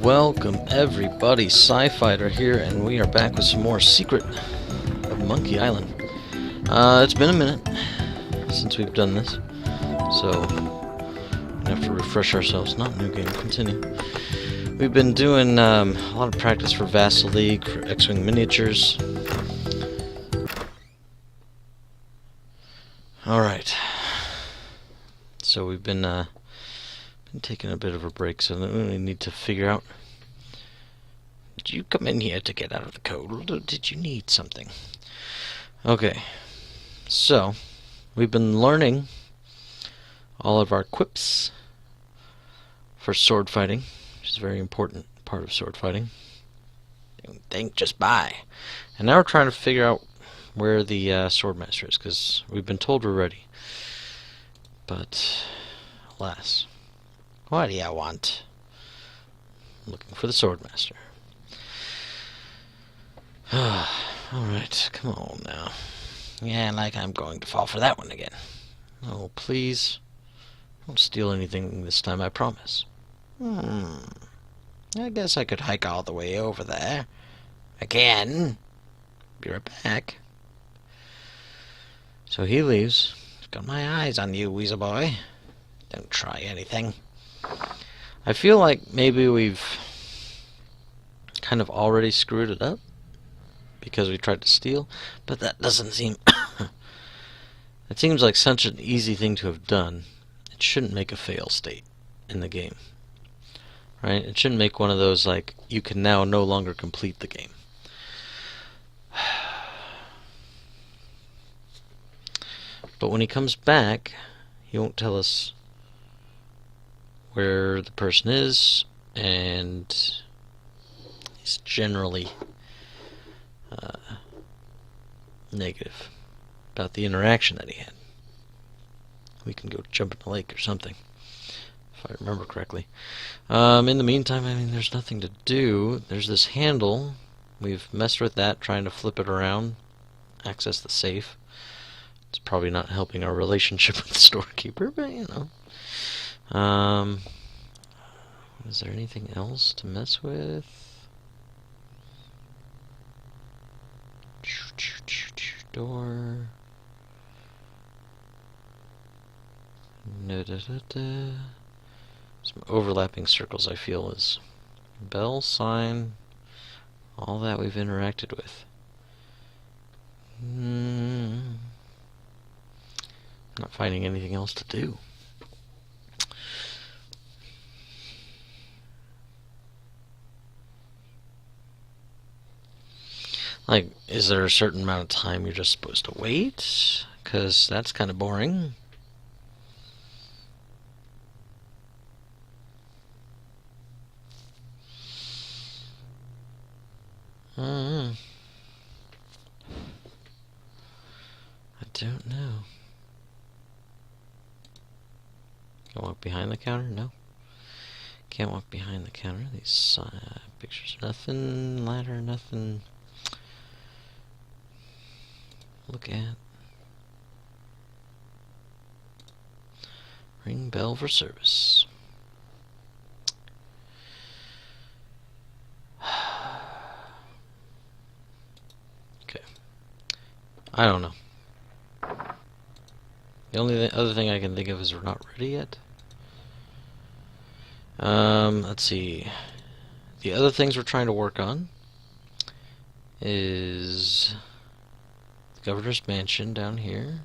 Welcome everybody, Sci-Fighter here, and we are back with some more Secret of Monkey Island. It's been a minute since we've done this, so we have to refresh ourselves. Not new game, continue. We've been doing a lot of practice for Vassal League, for X-Wing miniatures. Alright, so we've been taking a bit of a break, so we need to figure out, did you come in here to get out of the cold, or did you need something? Okay, so we've been learning all of our quips for sword fighting, which is a very important part of sword fighting. Don't think, just buy. And now we're trying to figure out where the swordmaster is, because we've been told we're ready. But alas. What do you want? I'm looking for the swordmaster. Alright, come on now. Yeah, like I'm going to fall for that one again. Oh, please. Don't steal anything this time, I promise. I guess I could hike all the way over there. Again. Be right back. So he leaves. I've got my eyes on you, Weasel Boy. Don't try anything. I feel like maybe we've kind of already screwed it up because we tried to steal, but that doesn't seem... It seems like such an easy thing to have done. It shouldn't make a fail state in the game. Right? It shouldn't make one of those, like, you can now no longer complete the game. But when he comes back, he won't tell us where the person is, and he's generally negative about the interaction that he had. We can go jump in the lake or something, if I remember correctly. In the meantime, I mean, there's nothing to do. There's this handle. We've messed with that, trying to flip it around, access the safe. It's probably not helping our relationship with the storekeeper, but you know. Is there anything else to mess with? Door. Some overlapping circles, I feel, is bell, sign, all that we've interacted with. Not finding anything else to do. Like, is there a certain amount of time you're just supposed to wait? Because that's kind of boring. I don't know. Can I walk behind the counter? No. Can't walk behind the counter. These pictures, nothing. Ladder, nothing. Look at. Ring bell for service. Okay. I don't know. The only other thing I can think of is we're not ready yet. Let's see. The other things we're trying to work on is Governor's Mansion down here.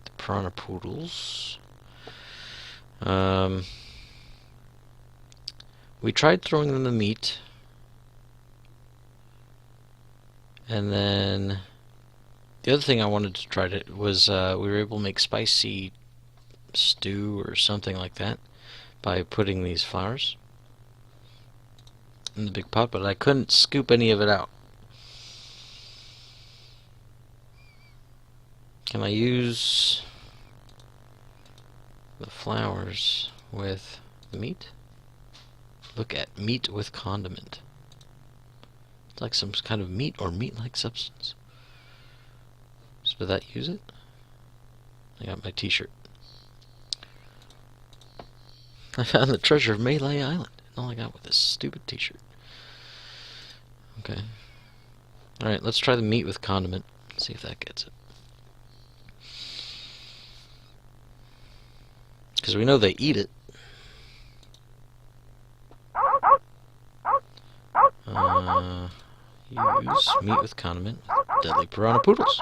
The Piranha Poodles. We tried throwing them the meat. And then the other thing I wanted to try was we were able to make spicy stew or something like that by putting these flowers in the big pot, but I couldn't scoop any of it out. Can I use the flowers with the meat? Look at meat with condiment. It's like some kind of meat or meat-like substance. So did that use it? I got my t-shirt. I found the treasure of Melee Island. all I got with this stupid t-shirt. Okay. Alright, let's try the meat with condiment. See if that gets it. Because we know they eat it. Use meat with condiment. Deadly piranha poodles.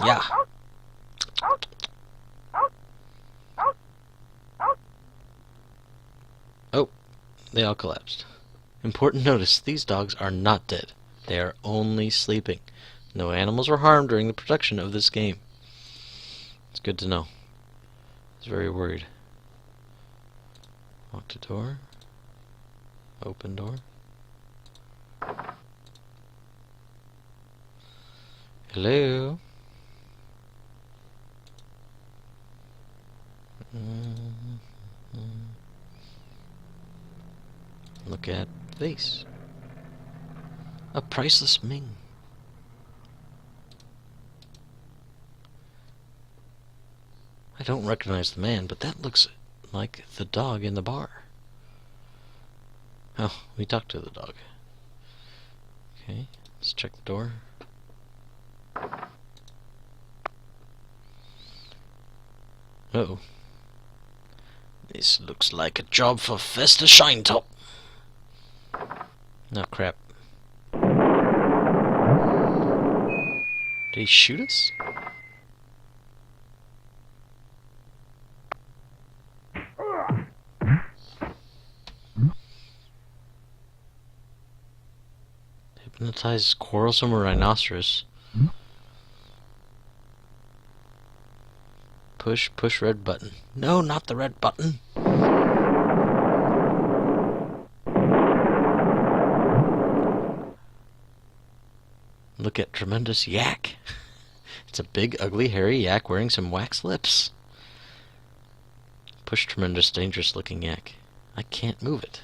Yeah. Oh, they all collapsed. Important notice, these dogs are not dead. They are only sleeping. No animals were harmed during the production of this game. It's good to know. I was very worried. Lock the door. Open door. Hello? Look at this. A priceless Ming. I don't recognize the man, but that looks like the dog in the bar. Oh, we talked to the dog. Okay, let's check the door. Uh-oh. This looks like a job for Festa Shinetop. Oh, crap. Did he shoot us? Hypnotize quarrelsome rhinoceros. Push red button. No, not the red button. Look at tremendous yak. It's a big, ugly, hairy yak wearing some wax lips. Push tremendous, dangerous looking yak. I can't move it.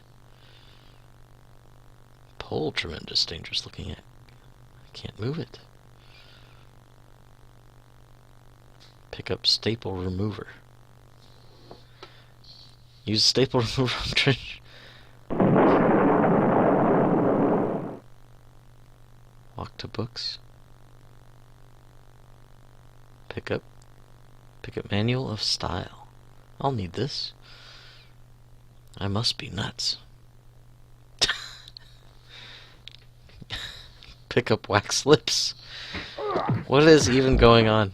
Pull tremendous, dangerous looking yak. I can't move it. Pick up staple remover. Use staple remover on trench. Walk to books. Pick up manual of style. I'll need this. I must be nuts. Pick up wax lips. What is even going on?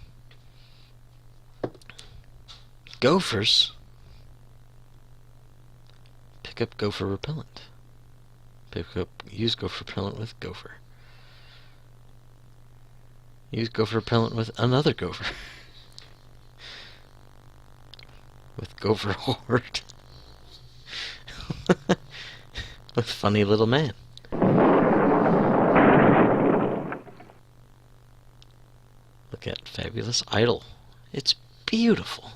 Gophers. Pick up gopher repellent. Use gopher repellent with gopher. Use gopher repellent with another gopher. With gopher horde. With funny little man. Look at fabulous idol. It's beautiful.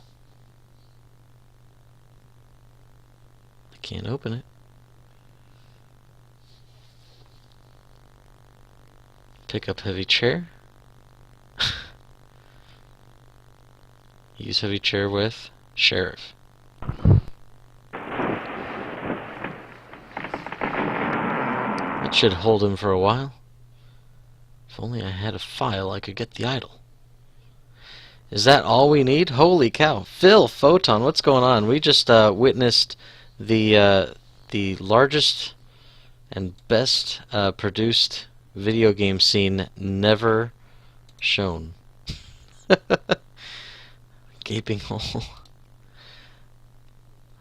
I can't open it. Pick up heavy chair. Use heavy chair with sheriff. It should hold him for a while. If only I had a file, I could get the idol. Is that all we need? Holy cow. Phil, Photon, what's going on? We just witnessed the largest and best produced video game scene never shown. Gaping hole.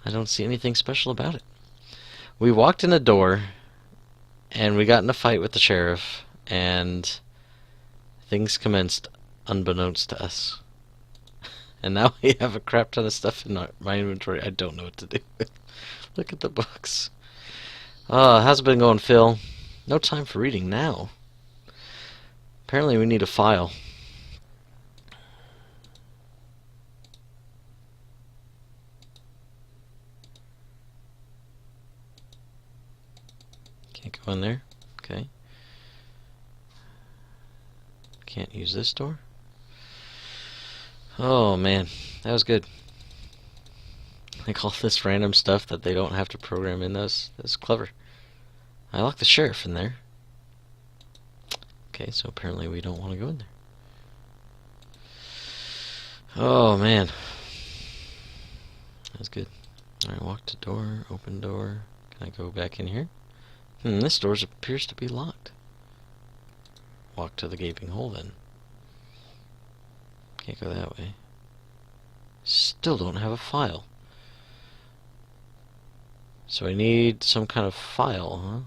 I don't see anything special about it. We walked in a door, and we got in a fight with the sheriff, and things commenced unbeknownst to us. And now we have a crap ton of stuff in my inventory I don't know what to do with. Look at the books. How's it been going, Phil? No time for reading now. Apparently we need a file. Can't go in there. Okay. Can't use this door. Oh man, that was good. Like all this random stuff that they don't have to program in. That's clever. I locked the sheriff in there. Okay, so apparently we don't want to go in there. Oh man, that's good. Alright, walk to door, open door. Can I go back in here? This door appears to be locked. Walk to the gaping hole then. Can't go that way. Still don't have a file. So I need some kind of file, huh?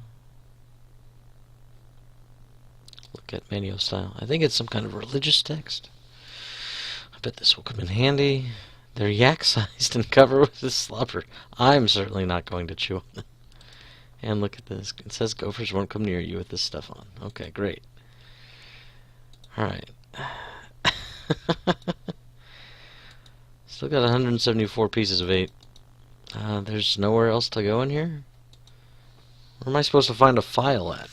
Look at manual style. I think it's some kind of religious text. I bet this will come in handy. They're yak-sized and covered with this slobber. I'm certainly not going to chew on them. And look at this. It says gophers won't come near you with this stuff on. Okay, great. Alright. Still got 174 pieces of 8. There's nowhere else to go in here? Where am I supposed to find a file at?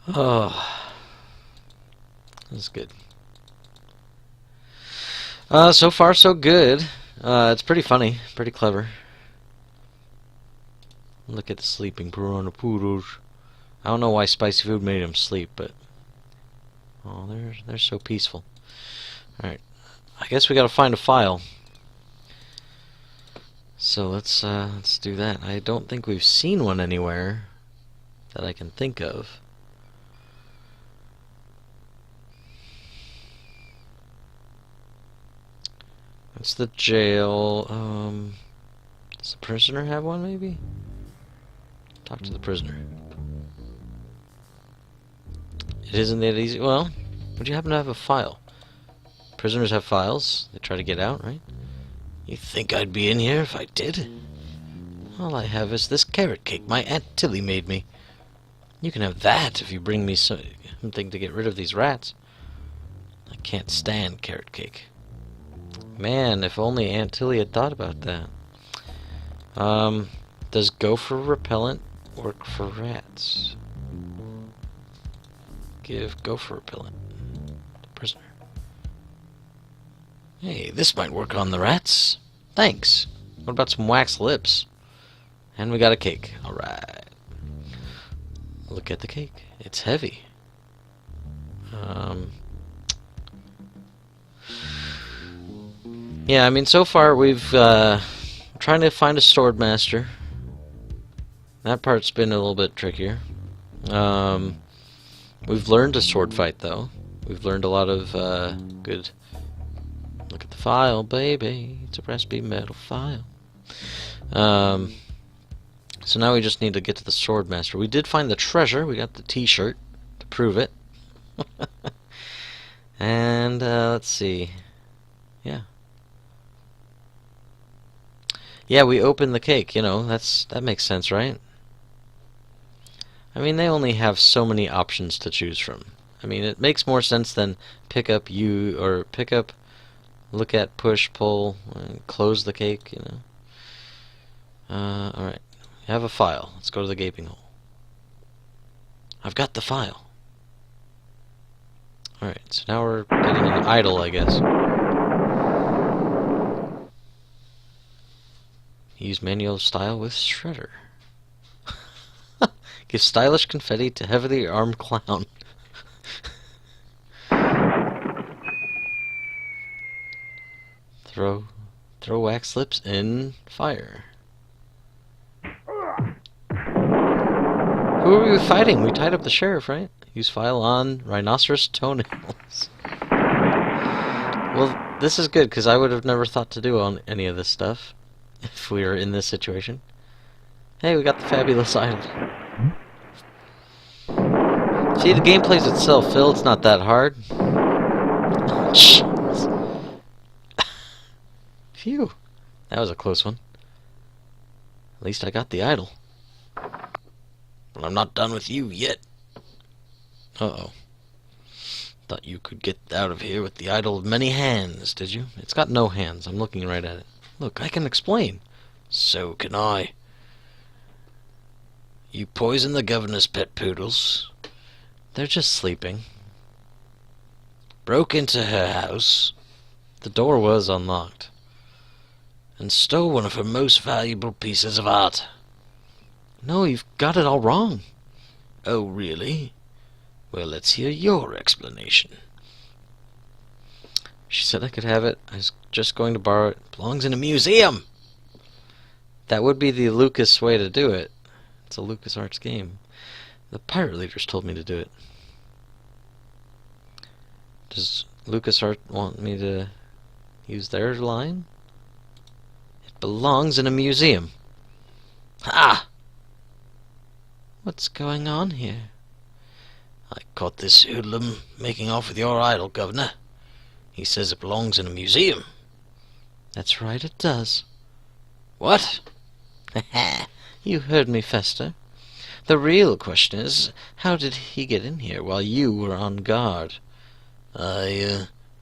Oh. That's good. So far so good. It's pretty funny, pretty clever. Look at the sleeping piranha poodles. I don't know why spicy food made them sleep, but oh, they're so peaceful. All right, I guess we got to find a file. So let's do that. I don't think we've seen one anywhere that I can think of. That's the jail. Does the prisoner have one, maybe? Talk to the prisoner. It isn't that easy. Well, would you happen to have a file? Prisoners have files. They try to get out, right? You think I'd be in here if I did? All I have is this carrot cake my Aunt Tilly made me. You can have that if you bring me something to get rid of these rats. I can't stand carrot cake. Man, if only Aunt Tilly had thought about that. Does gopher repellent work for rats? Give gopher repellent to prisoner. Hey, this might work on the rats. Thanks. What about some wax lips? And we got a cake. Alright. Look at the cake. It's heavy. Yeah, I mean, so far we've trying to find a sword master. That part's been a little bit trickier. We've learned a sword fight, though. We've learned a lot of good. Look at the file, baby. It's a raspy metal file. So now we just need to get to the sword master. We did find the treasure. We got the T-shirt to prove it. And let's see. Yeah. Yeah, we opened the cake. You know, that makes sense, right? I mean, they only have so many options to choose from. I mean, it makes more sense than pick up, look at, push, pull, and close the cake, you know. Alright. I have a file. Let's go to the gaping hole. I've got the file. Alright, so now we're getting an idol, I guess. Use manual style with shredder. Give stylish confetti to heavily armed clown. Throw wax lips in fire. Who are we fighting? We tied up the sheriff, right? Use file on rhinoceros toenails. Well, this is good, because I would have never thought to do on any of this stuff if we were in this situation. Hey, we got the fabulous idol. See, the game plays itself, Phil. It's not that hard. Phew. That was a close one. At least I got the idol. But I'm not done with you yet. Uh-oh. Thought you could get out of here with the idol of many hands, did you? It's got no hands. I'm looking right at it. Look, I can explain. So can I. You poisoned the governor's pet poodles. They're just sleeping. Broke into her house. The door was unlocked. And stole one of her most valuable pieces of art. No, you've got it all wrong. Oh, really? Well, let's hear your explanation. She said I could have it. I was just going to borrow it. It belongs in a museum. That would be the Lucas way to do it. It's a LucasArts game. The pirate leaders told me to do it. Does LucasArts want me to use their line? It belongs in a museum. Ha! What's going on here? I caught this hoodlum making off with your idol, Governor. He says it belongs in a museum. That's right, it does. What? You heard me, Fester. The real question is, how did he get in here while you were on guard?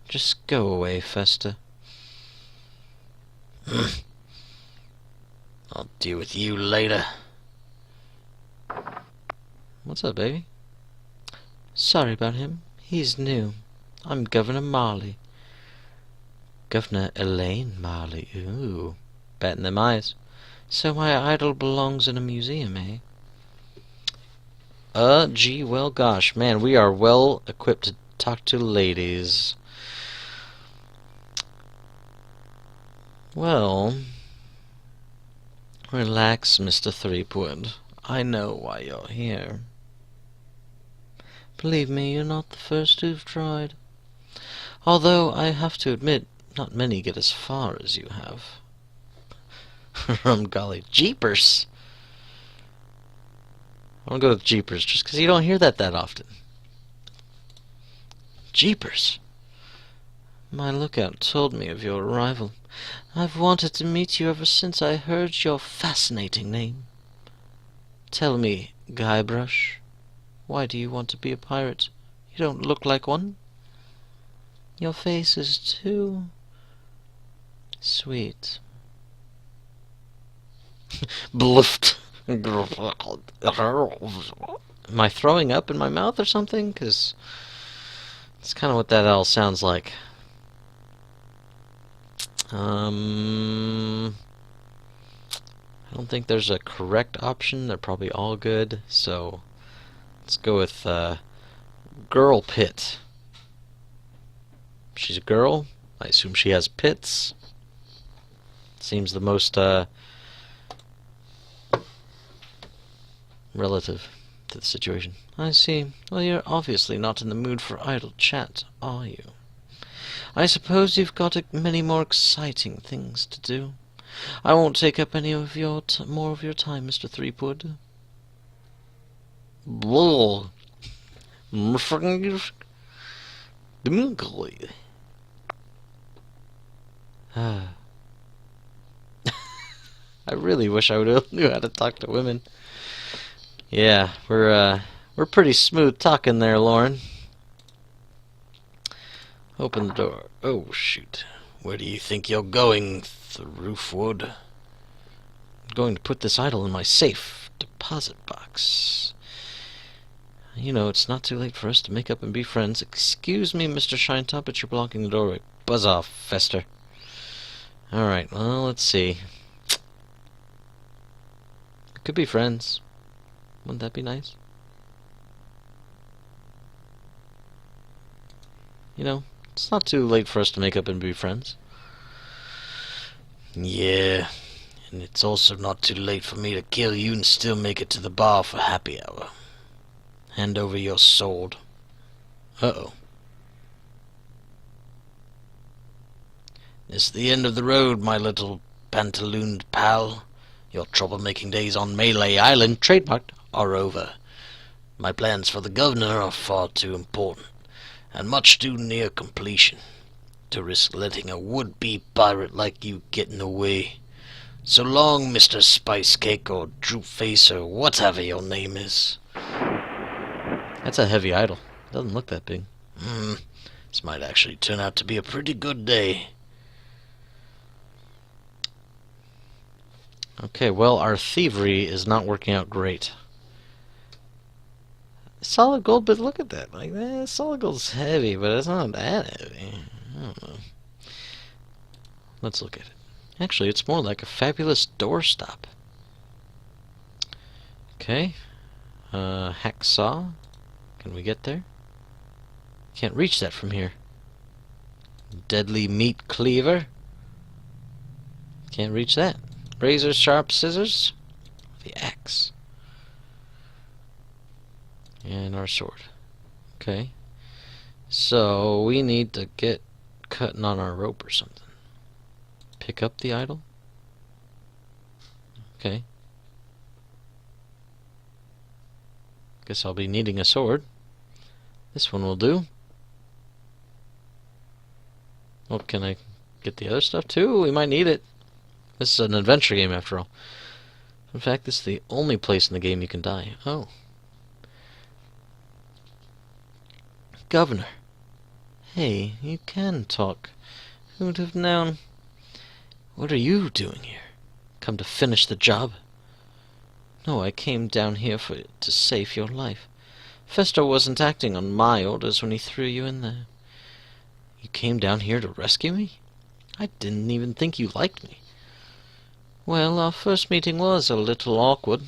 Just go away, Fester. I'll deal with you later. What's up, baby? Sorry about him. He's new. I'm Governor Marley. Governor Elaine Marley. Ooh. Batting them eyes. So my idol belongs in a museum, eh? Gee, well, gosh. Man, we are well equipped to talk to ladies. Well, relax, Mr. Threepwood. I know why you're here. Believe me, you're not the first who've tried. Although, I have to admit, not many get as far as you have. Golly, jeepers! I want to go with jeepers, just because you don't hear that often. Jeepers! My lookout told me of your arrival. I've wanted to meet you ever since I heard your fascinating name. Tell me, Guybrush, why do you want to be a pirate? You don't look like one. Your face is too sweet. Bluffed. Am I throwing up in my mouth or something? Because it's kind of what that all sounds like. I don't think there's a correct option. They're probably all good. So let's go with Girl Pit. She's a girl. I assume she has pits. Seems the most relative to the situation. I see. Well, you're obviously not in the mood for idle chat, are you? I suppose you've got many more exciting things to do. I won't take up any of your more of your time, Mr. Threepwood. Bull. I really wish I would have knew how to talk to women. Yeah, we're pretty smooth talking there, Lauren. Open the door. Oh, shoot. Where do you think you're going, Threepwood? I'm going to put this idol in my safe deposit box. You know, it's not too late for us to make up and be friends. Excuse me, Mr. Shinetop, but you're blocking the doorway. Buzz off, Fester. Alright, well, let's see. We could be friends. Wouldn't that be nice? You know, it's not too late for us to make up and be friends. Yeah, and it's also not too late for me to kill you and still make it to the bar for happy hour. Hand over your sword. Uh-oh. This is the end of the road, my little pantalooned pal. Your troublemaking days on Melee Island, trademarked, are over. My plans for the governor are far too important, and much too near completion, to risk letting a would-be pirate like you get in the way. So long, Mr. Spicecake, or Droopface, or whatever your name is. That's a heavy idol. Doesn't look that big. This might actually turn out to be a pretty good day. Okay, well, our thievery is not working out great. Solid gold, but look at that. Like, solid gold's heavy, but it's not that heavy. I don't know. Let's look at it. Actually, it's more like a fabulous doorstop. Okay. Hacksaw. Can we get there? Can't reach that from here. Deadly meat cleaver. Can't reach that. Razor sharp scissors. The axe. And our sword. Okay. So we need to get cutting on our rope or something. Pick up the idol. Okay. Guess I'll be needing a sword. This one will do. Well, can I get the other stuff too? We might need it. This is an adventure game after all. In fact, this is the only place in the game you can die. Oh. Governor. Hey, you can talk. Who'd have known? What are you doing here? Come to finish the job? No, I came down here to save your life. Festo wasn't acting on my orders when he threw you in there. You came down here to rescue me? I didn't even think you liked me. Well, our first meeting was a little awkward.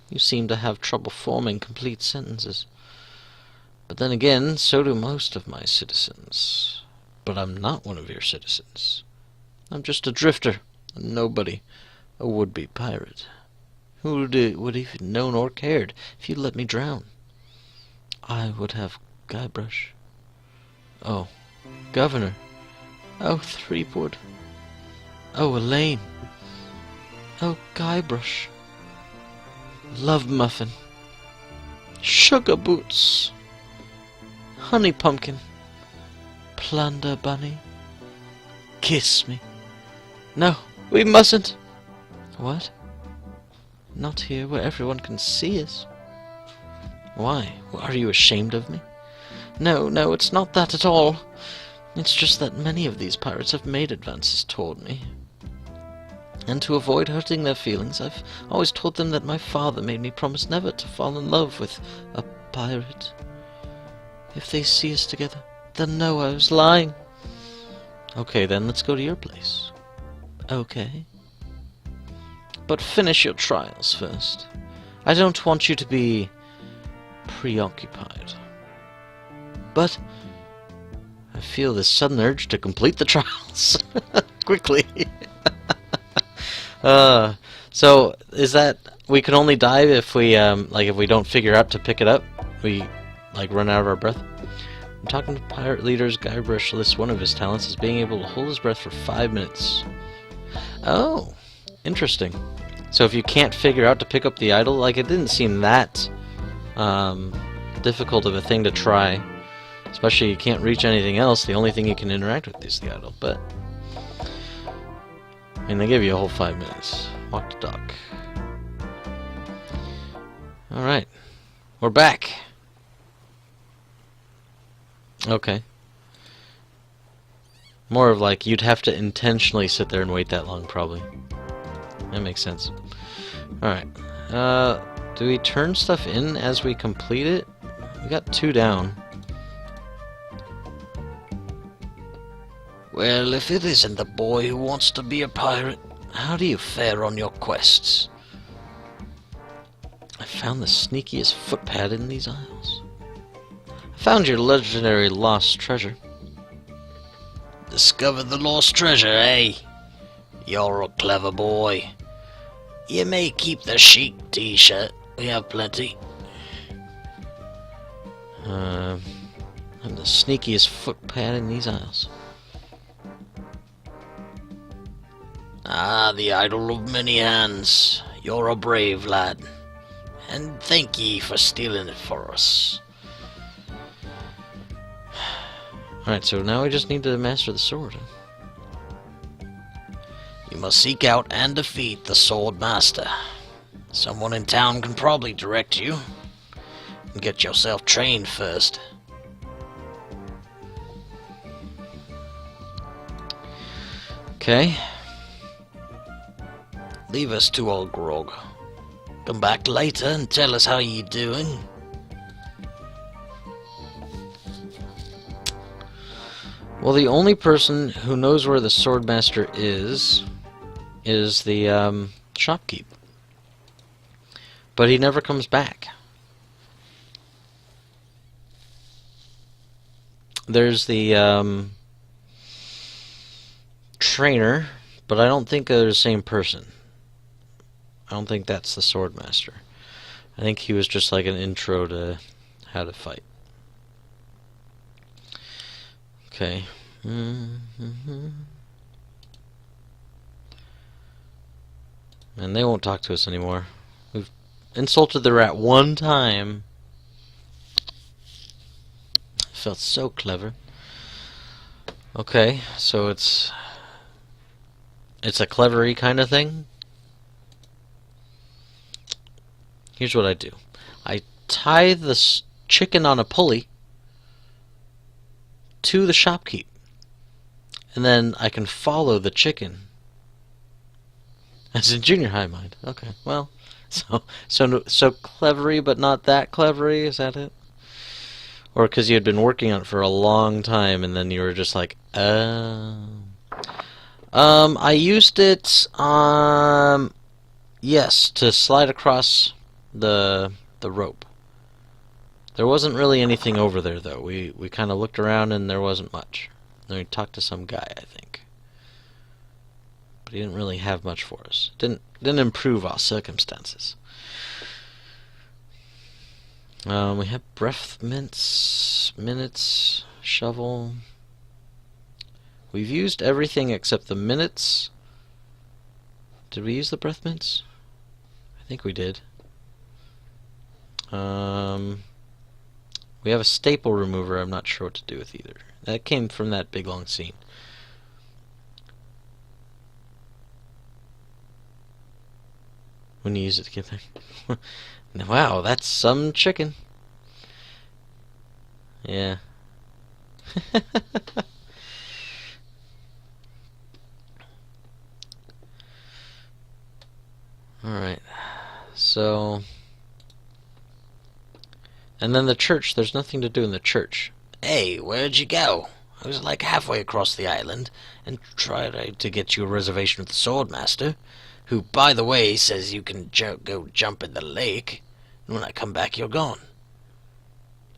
You seem to have trouble forming complete sentences. But then again, so do most of my citizens. But I'm not one of your citizens. I'm just a drifter, a nobody, a would-be pirate. Who would even known or cared if you'd let me drown? I would have Guybrush. Oh, Governor. Oh, Threepwood. Oh, Elaine. Oh, Guybrush. Love Muffin. Sugar Boots. Honey Pumpkin. Plunder Bunny. Kiss me. No, we mustn't. What? Not here where everyone can see us. Why? Are you ashamed of me? No, it's not that at all. It's just that many of these pirates have made advances toward me. And to avoid hurting their feelings, I've always told them that my father made me promise never to fall in love with a pirate. If they see us together, they'll know I was lying. Okay, then let's go to your place. Okay. But finish your trials first. I don't want you to be preoccupied. But I feel this sudden urge to complete the trials quickly. So is that we can only die if we if we don't figure out to pick it up? We run out of our breath. I'm talking to pirate leaders. Guybrush lists one of his talents as being able to hold his breath for 5 minutes. Oh, interesting. So if you can't figure out to pick up the idol, it didn't seem that difficult of a thing to try. Especially you can't reach anything else. The only thing you can interact with is the idol. But I mean, they give you a whole 5 minutes. Walk the dock. All right, we're back. Okay. More of you'd have to intentionally sit there and wait that long, probably. That makes sense. Alright. Do we turn stuff in as we complete it? We got 2 down. Well, if it isn't the boy who wants to be a pirate, how do you fare on your quests? I found the sneakiest footpad in these isles. I found your legendary lost treasure. Discovered the lost treasure, eh? You're a clever boy. You may keep the chic t-shirt. We have plenty. I'm the sneakiest footpad in these isles. Ah, the idol of many hands. You're a brave lad. And thank ye for stealing it for us. Alright, so now we just need to master the sword. You must seek out and defeat the Sword Master. Someone in town can probably direct you. And get yourself trained first. Okay. Leave us to old grog. Come back later and tell us how you're doing. Well, the only person who knows where the Swordmaster is the shopkeep. But he never comes back. There's the trainer, but I don't think they're the same person. I don't think that's the Swordmaster. I think he was just like an intro to how to fight. Okay. And they won't talk to us anymore. We've insulted the rat one time. Felt so clever. Okay, so it's a clevery kind of thing. Here's what I do. I tie the chicken on a pulley to the shopkeep, and then I can follow the chicken. That's in junior high mind. Okay, well, so clevery, but not that clevery. Is that it? Or because you had been working on it for a long time, and then you were just like, I used it, yes, to slide across the rope. There wasn't really anything over there, though. We kind of looked around, and there wasn't much. Then we talked to some guy, I think. But he didn't really have much for us. Didn't improve our circumstances. We have breath mints, shovel. We've used everything except the minutes. Did we use the breath mints? I think we did. We have a staple remover I'm not sure what to do with either. That came from that big long scene. When you use it to get back. Wow, that's some chicken. Yeah. Alright. So... And then the church, there's nothing to do in the church. Hey, where'd you go? I was like halfway across the island and tried to get you a reservation with the Swordmaster, who, by the way, says you can go jump in the lake, and when I come back, you're gone.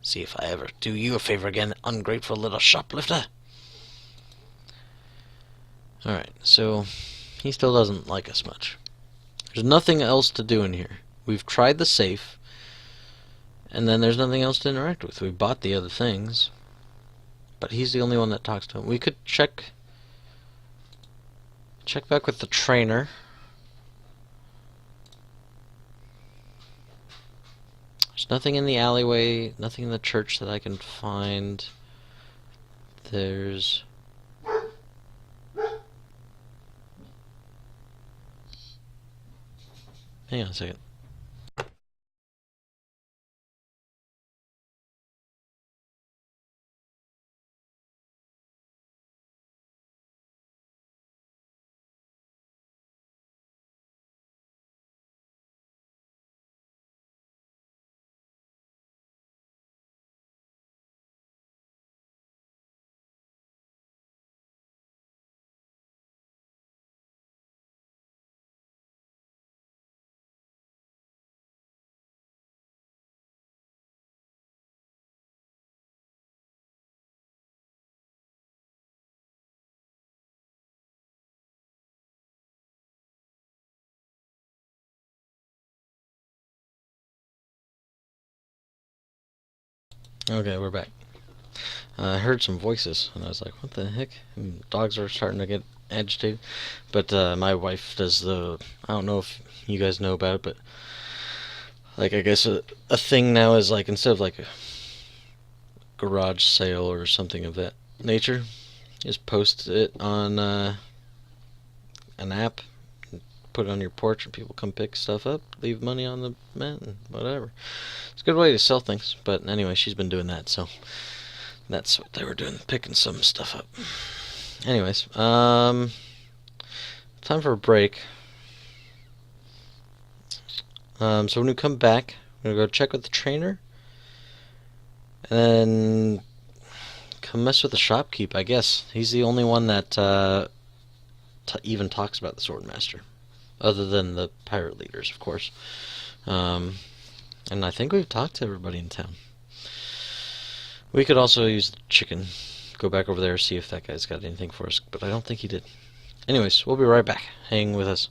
See if I ever do you a favor again, ungrateful little shoplifter. Alright, so he still doesn't like us much. There's nothing else to do in here. We've tried the safe, and then there's nothing else to interact with. We bought the other things, but he's the only one that talks to him. We could check back with the trainer. There's nothing in the alleyway, nothing in the church that I can find. There's... Hang on a second. Okay, we're back. I heard some voices, and I was like, what the heck? And dogs are starting to get agitated. But my wife does the... I don't know if you guys know about it, but... Like, I guess a thing now is, like, instead of, like, a garage sale or something of that nature, just post it on an app, put it on your porch, and people come pick stuff up, leave money on the mat, and whatever. It's a good way to sell things, but anyway, she's been doing that, so that's what they were doing, picking some stuff up. Anyways, time for a break. So when we come back, we're going to go check with the trainer, and then mess with the Shopkeeper, I guess. He's the only one that even talks about the Swordmaster. Other than the pirate leaders, of course. And I think we've talked to everybody in town. We could also use the chicken. Go back over there, see if that guy's got anything for us. But I don't think he did. Anyways, we'll be right back. Hang with us.